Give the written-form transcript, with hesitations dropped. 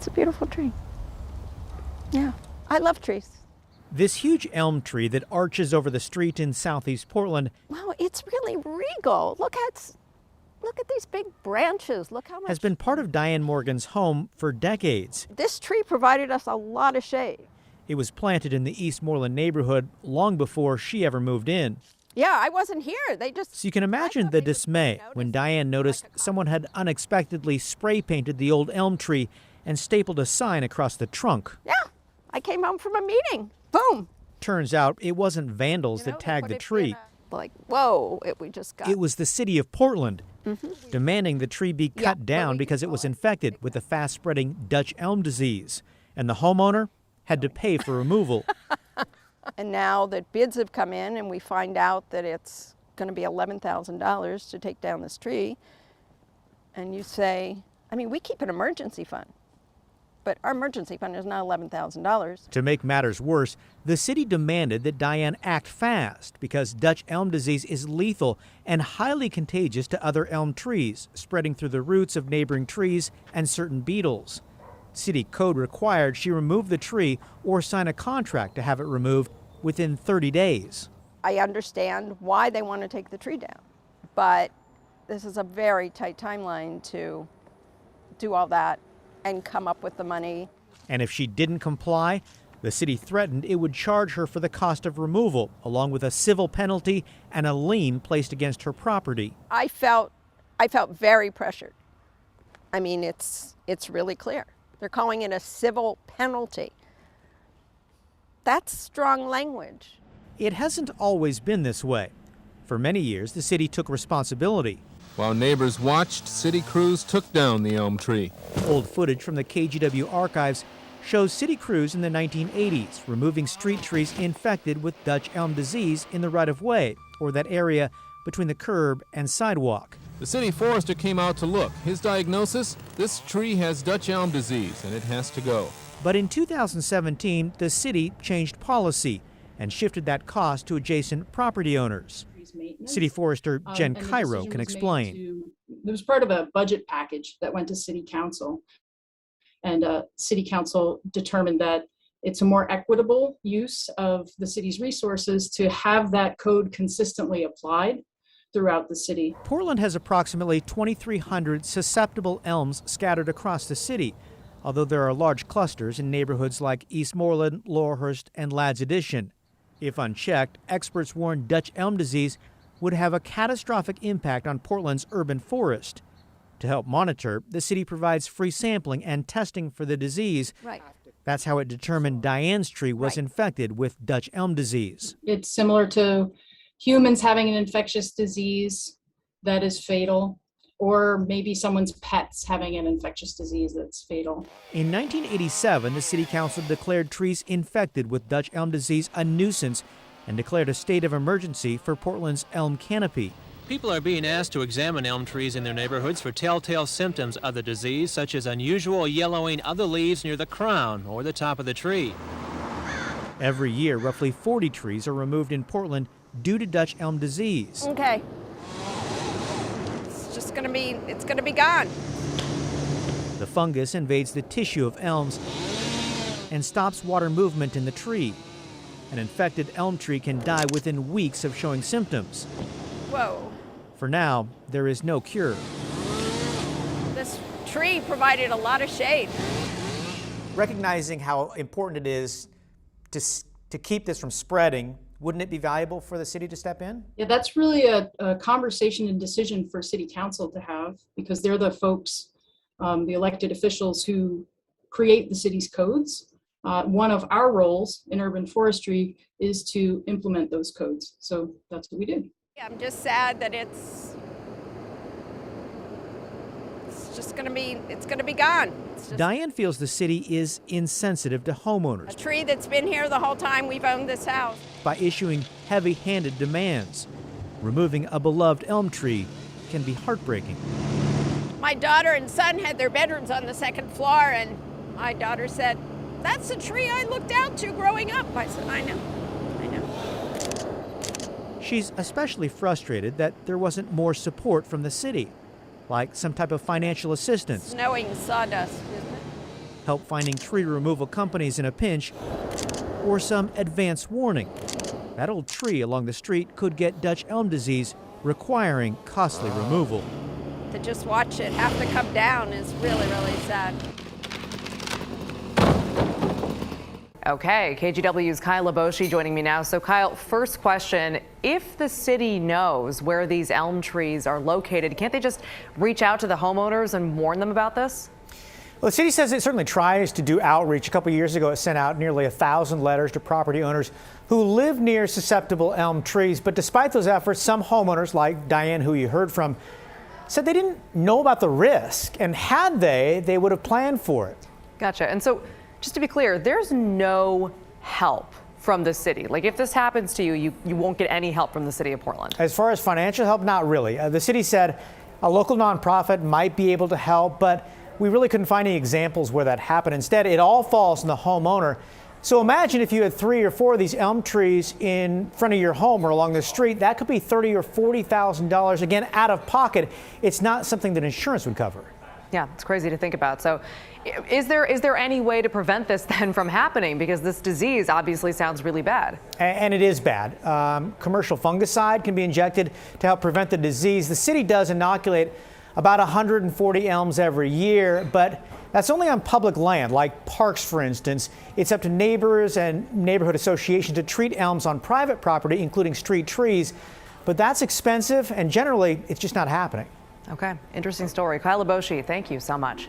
It's a beautiful tree. Yeah, I love trees. This huge elm tree that arches over the street in southeast Portland. Wow, it's really regal. Look at these big branches. Look how much. Has been part of Diane Morgan's home for decades. This tree provided us a lot of shade. It was planted in the Eastmoreland neighborhood long before she ever moved in. Yeah, I wasn't here. So you can imagine the dismay when Diane noticed someone had unexpectedly spray painted the old elm tree and stapled a sign across the trunk. Yeah, I came home from a meeting. Boom. Turns out it wasn't vandals that tagged the tree. Like, whoa, It was the city of Portland demanding the tree be cut down because it was infected with the fast-spreading Dutch elm disease. And the homeowner had to pay for removal. And now that bids have come in and we find out that it's going to be $11,000 to take down this tree, and you say, I mean, we keep an emergency fund, but our emergency fund is not $11,000. To make matters worse, the city demanded that Diane act fast because Dutch elm disease is lethal and highly contagious to other elm trees, spreading through the roots of neighboring trees and certain beetles. City code required she remove the tree or sign a contract to have it removed within 30 days. I understand why they want to take the tree down, but this is a very tight timeline to do all that and come up with the money. And if she didn't comply, the city threatened it would charge her for the cost of removal, along with a civil penalty and a lien placed against her property. I felt very pressured. I mean, it's really clear. They're calling it a civil penalty. That's strong language. It hasn't always been this way. For many years, the city took responsibility. While neighbors watched, city crews took down the elm tree. Old footage from the KGW archives shows city crews in the 1980s removing street trees infected with Dutch elm disease in the right-of-way, or that area between the curb and sidewalk. The city forester came out to look. His diagnosis? This tree has Dutch elm disease and it has to go. But in 2017, the city changed policy and shifted that cost to adjacent property owners. City Forester Jen Cairo can explain. It was part of a budget package that went to City Council. And City Council determined that it's a more equitable use of the city's resources to have that code consistently applied throughout the city. Portland has approximately 2,300 susceptible elms scattered across the city, although there are large clusters in neighborhoods like Eastmoreland, Laurelhurst, and Ladd's Addition. If unchecked, experts warn Dutch elm disease would have a catastrophic impact on Portland's urban forest. To help monitor, the city provides free sampling and testing for the disease. Right. That's how it determined Diane's tree was infected with Dutch elm disease. It's similar to humans having an infectious disease that is fatal, or maybe someone's pets having an infectious disease that's fatal. In 1987, the City Council declared trees infected with Dutch elm disease a nuisance and declared a state of emergency for Portland's elm canopy. People are being asked to examine elm trees in their neighborhoods for telltale symptoms of the disease, such as unusual yellowing of the leaves near the crown or the top of the tree. Every year, roughly 40 trees are removed in Portland due to Dutch elm disease. Okay. It's gonna be gone. The fungus invades the tissue of elms and stops water movement in the tree. An infected elm tree can die within weeks of showing symptoms. Whoa. For now, there is no cure. This tree provided a lot of shade. Recognizing how important it is to keep this from spreading, wouldn't it be valuable for the city to step in? Yeah, that's really a conversation and decision for City Council to have, because they're the folks, the elected officials who create the city's codes. One of our roles in urban forestry is to implement those codes. So that's what we do. I'm just sad that it's gonna be gone. Diane feels the city is insensitive to homeowners. A tree that's been here the whole time we've owned this house. By issuing heavy-handed demands. Removing a beloved elm tree can be heartbreaking. My daughter and son had their bedrooms on the second floor, and my daughter said, "That's the tree I looked out to growing up." I said, I know. She's especially frustrated that there wasn't more support from the city, like some type of financial assistance. Snowing sawdust, isn't it? help finding tree removal companies in a pinch, or some advance warning. That old tree along the street could get Dutch elm disease, requiring costly removal. To just watch it have to come down is really, really sad. Okay, KGW's Kyle Laboshi joining me now. So Kyle, first question, if the city knows where these elm trees are located, can't they just reach out to the homeowners and warn them about this? Well, the city says it certainly tries to do outreach. A couple of years ago, it sent out nearly 1,000 letters to property owners who live near susceptible elm trees. But despite those efforts, some homeowners, like Diane, who you heard from, said they didn't know about the risk. And had they would have planned for it. Gotcha. And so just to be clear, there's no help from the city. Like if this happens to you, you won't get any help from the city of Portland. As far as financial help, not really. The city said a local nonprofit might be able to help, but we really couldn't find any examples where that happened. Instead, it all falls on the homeowner. So imagine if you had 3 or 4 of these elm trees in front of your home or along the street. That could be $30,000 or $40,000, again, out of pocket. It's not something that insurance would cover. Yeah, it's crazy to think about. So is there any way to prevent this then from happening? Because this disease obviously sounds really bad. And it is bad. Commercial fungicide can be injected to help prevent the disease. The city does inoculate about 140 elms every year, but that's only on public land, like parks, for instance. It's up to neighbors and neighborhood associations to treat elms on private property, including street trees. But that's expensive, and generally, it's just not happening. Okay, interesting story. Kyle Laboshi, thank you so much.